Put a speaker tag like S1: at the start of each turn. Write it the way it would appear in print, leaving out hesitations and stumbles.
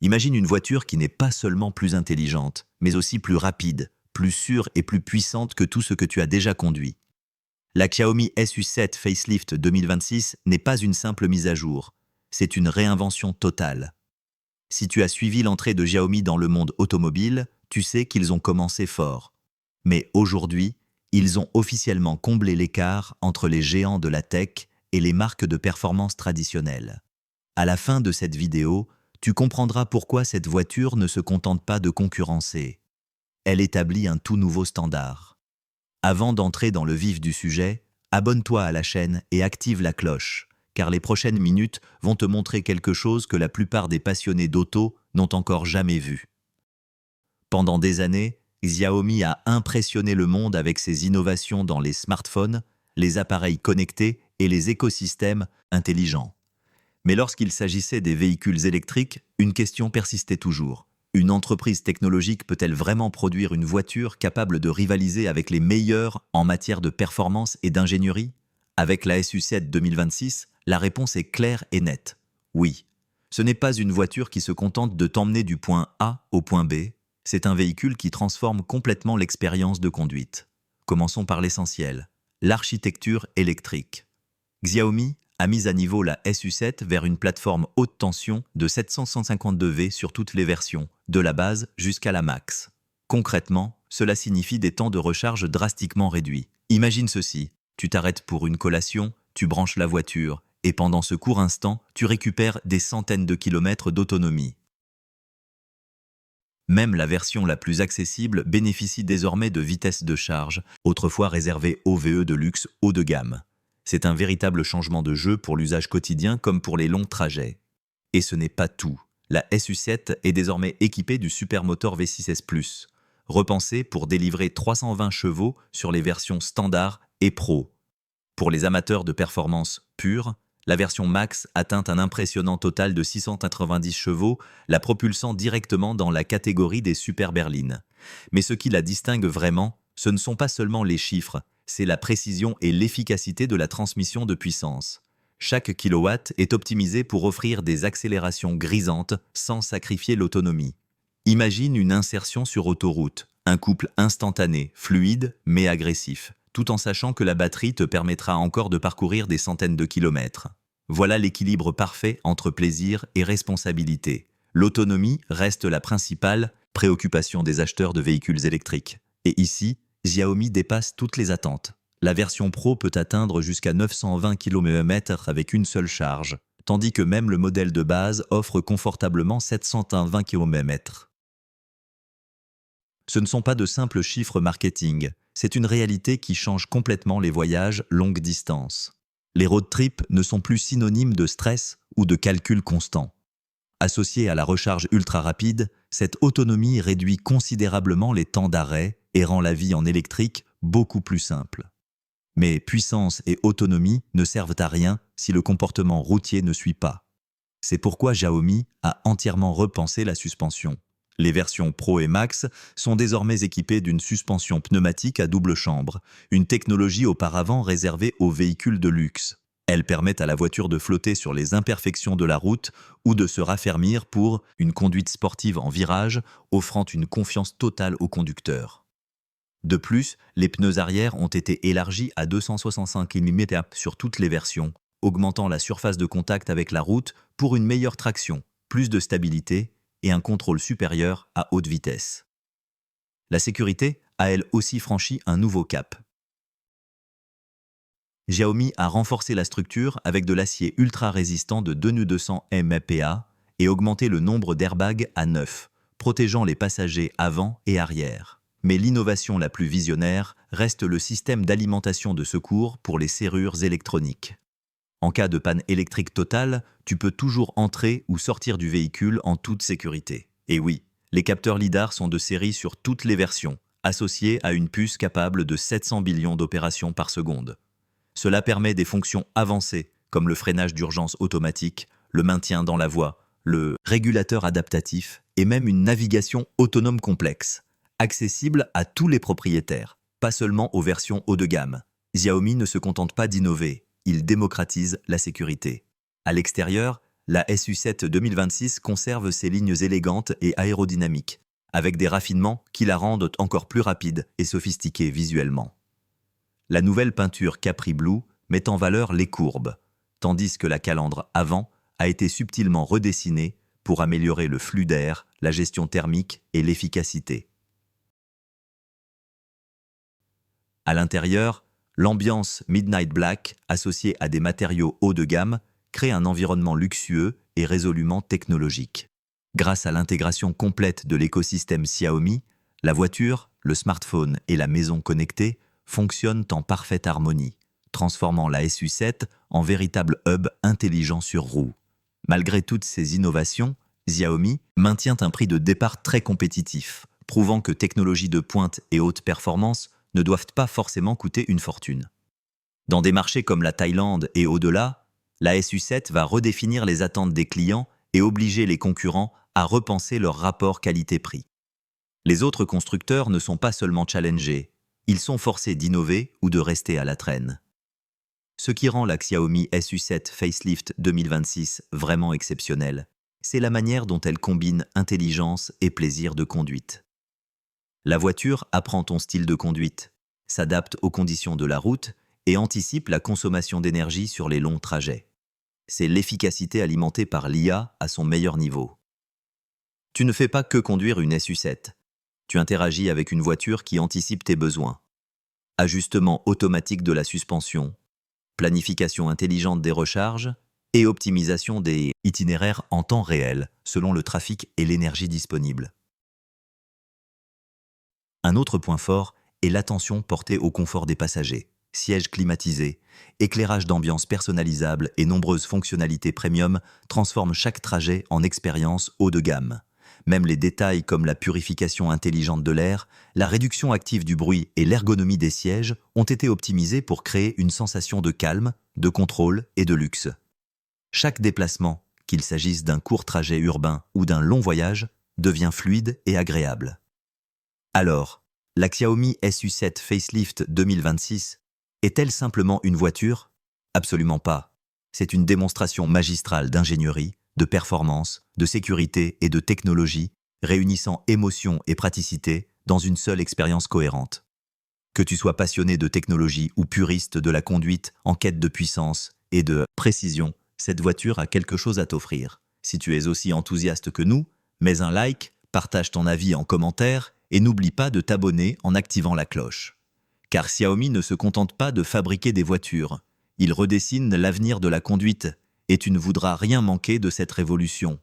S1: Imagine une voiture qui n'est pas seulement plus intelligente, mais aussi plus rapide, plus sûre et plus puissante que tout ce que tu as déjà conduit. La Xiaomi SU7 Facelift 2026 n'est pas une simple mise à jour, c'est une réinvention totale. Si tu as suivi l'entrée de Xiaomi dans le monde automobile, tu sais qu'ils ont commencé fort. Mais aujourd'hui, ils ont officiellement comblé l'écart entre les géants de la tech et les marques de performance traditionnelles. À la fin de cette vidéo, tu comprendras pourquoi cette voiture ne se contente pas de concurrencer. Elle établit un tout nouveau standard. Avant d'entrer dans le vif du sujet, abonne-toi à la chaîne et active la cloche, car les prochaines minutes vont te montrer quelque chose que la plupart des passionnés d'auto n'ont encore jamais vu. Pendant des années, Xiaomi a impressionné le monde avec ses innovations dans les smartphones, les appareils connectés et les écosystèmes intelligents. Mais lorsqu'il s'agissait des véhicules électriques, une question persistait toujours. Une entreprise technologique peut-elle vraiment produire une voiture capable de rivaliser avec les meilleurs en matière de performance et d'ingénierie? Avec la SU7 2026, la réponse est claire et nette. Oui. Ce n'est pas une voiture qui se contente de t'emmener du point A au point B, c'est un véhicule qui transforme complètement l'expérience de conduite. Commençons par l'essentiel, l'architecture électrique. Xiaomi a mis à niveau la SU7 vers une plateforme haute tension de 752V sur toutes les versions, de la base jusqu'à la max. Concrètement, cela signifie des temps de recharge drastiquement réduits. Imagine ceci, tu t'arrêtes pour une collation, tu branches la voiture, et pendant ce court instant, tu récupères des centaines de kilomètres d'autonomie. Même la version la plus accessible bénéficie désormais de vitesses de charge, autrefois réservées aux VE de luxe haut de gamme. C'est un véritable changement de jeu pour l'usage quotidien comme pour les longs trajets. Et ce n'est pas tout. La SU7 est désormais équipée du supermoteur V6S Plus, repensé pour délivrer 320 chevaux sur les versions standard et pro. Pour les amateurs de performance pure, la version Max atteint un impressionnant total de 690 chevaux, la propulsant directement dans la catégorie des super berlines. Mais ce qui la distingue vraiment, ce ne sont pas seulement les chiffres, c'est la précision et l'efficacité de la transmission de puissance. Chaque kilowatt est optimisé pour offrir des accélérations grisantes sans sacrifier l'autonomie. Imagine une insertion sur autoroute, un couple instantané, fluide mais agressif, tout en sachant que la batterie te permettra encore de parcourir des centaines de kilomètres. Voilà l'équilibre parfait entre plaisir et responsabilité. L'autonomie reste la principale préoccupation des acheteurs de véhicules électriques. Et ici, Xiaomi dépasse toutes les attentes. La version Pro peut atteindre jusqu'à 920 km avec une seule charge, tandis que même le modèle de base offre confortablement 720 km. Ce ne sont pas de simples chiffres marketing, c'est une réalité qui change complètement les voyages longue distance. Les road trips ne sont plus synonymes de stress ou de calcul constant. Associée à la recharge ultra rapide, cette autonomie réduit considérablement les temps d'arrêt et rend la vie en électrique beaucoup plus simple. Mais puissance et autonomie ne servent à rien si le comportement routier ne suit pas. C'est pourquoi Xiaomi a entièrement repensé la suspension. Les versions Pro et Max sont désormais équipées d'une suspension pneumatique à double chambre, une technologie auparavant réservée aux véhicules de luxe. Elles permettent à la voiture de flotter sur les imperfections de la route ou de se raffermir pour une conduite sportive en virage, offrant une confiance totale au conducteur. De plus, les pneus arrière ont été élargis à 265 mm sur toutes les versions, augmentant la surface de contact avec la route pour une meilleure traction, plus de stabilité et un contrôle supérieur à haute vitesse. La sécurité a elle aussi franchi un nouveau cap. Xiaomi a renforcé la structure avec de l'acier ultra résistant de 2200 MPa et augmenté le nombre d'airbags à 9, protégeant les passagers avant et arrière. Mais l'innovation la plus visionnaire reste le système d'alimentation de secours pour les serrures électroniques. En cas de panne électrique totale, tu peux toujours entrer ou sortir du véhicule en toute sécurité. Et oui, les capteurs LiDAR sont de série sur toutes les versions, associés à une puce capable de 700 billions d'opérations par seconde. Cela permet des fonctions avancées, comme le freinage d'urgence automatique, le maintien dans la voie, le régulateur adaptatif et même une navigation autonome complexe, accessible à tous les propriétaires, pas seulement aux versions haut de gamme. Xiaomi ne se contente pas d'innover, il démocratise la sécurité. À l'extérieur, la SU7 2026 conserve ses lignes élégantes et aérodynamiques, avec des raffinements qui la rendent encore plus rapide et sophistiquée visuellement. La nouvelle peinture Capri Blue met en valeur les courbes, tandis que la calandre avant a été subtilement redessinée pour améliorer le flux d'air, la gestion thermique et l'efficacité. À l'intérieur, l'ambiance Midnight Black, associée à des matériaux haut de gamme, crée un environnement luxueux et résolument technologique. Grâce à l'intégration complète de l'écosystème Xiaomi, la voiture, le smartphone et la maison connectée fonctionnent en parfaite harmonie, transformant la SU7 en véritable hub intelligent sur roue. Malgré toutes ces innovations, Xiaomi maintient un prix de départ très compétitif, prouvant que technologies de pointe et haute performance ne doivent pas forcément coûter une fortune. Dans des marchés comme la Thaïlande et au-delà, la SU7 va redéfinir les attentes des clients et obliger les concurrents à repenser leur rapport qualité-prix. Les autres constructeurs ne sont pas seulement challengés, ils sont forcés d'innover ou de rester à la traîne. Ce qui rend la Xiaomi SU7 Facelift 2026 vraiment exceptionnelle, c'est la manière dont elle combine intelligence et plaisir de conduite. La voiture apprend ton style de conduite, s'adapte aux conditions de la route et anticipe la consommation d'énergie sur les longs trajets. C'est l'efficacité alimentée par l'IA à son meilleur niveau. Tu ne fais pas que conduire une SU7. Tu interagis avec une voiture qui anticipe tes besoins. Ajustement automatique de la suspension, planification intelligente des recharges et optimisation des itinéraires en temps réel selon le trafic et l'énergie disponible. Un autre point fort est l'attention portée au confort des passagers. Sièges climatisés, éclairage d'ambiance personnalisable et nombreuses fonctionnalités premium transforment chaque trajet en expérience haut de gamme. Même les détails comme la purification intelligente de l'air, la réduction active du bruit et l'ergonomie des sièges ont été optimisés pour créer une sensation de calme, de contrôle et de luxe. Chaque déplacement, qu'il s'agisse d'un court trajet urbain ou d'un long voyage, devient fluide et agréable. Alors, la Xiaomi SU7 Facelift 2026 est-elle simplement une voiture ? Absolument pas. C'est une démonstration magistrale d'ingénierie, de performance, de sécurité et de technologie, réunissant émotion et praticité dans une seule expérience cohérente. Que tu sois passionné de technologie ou puriste de la conduite en quête de puissance et de précision, cette voiture a quelque chose à t'offrir. Si tu es aussi enthousiaste que nous, mets un like, partage ton avis en commentaire et n'oublie pas de t'abonner en activant la cloche. Car Xiaomi ne se contente pas de fabriquer des voitures. Il redessine l'avenir de la conduite et tu ne voudras rien manquer de cette révolution.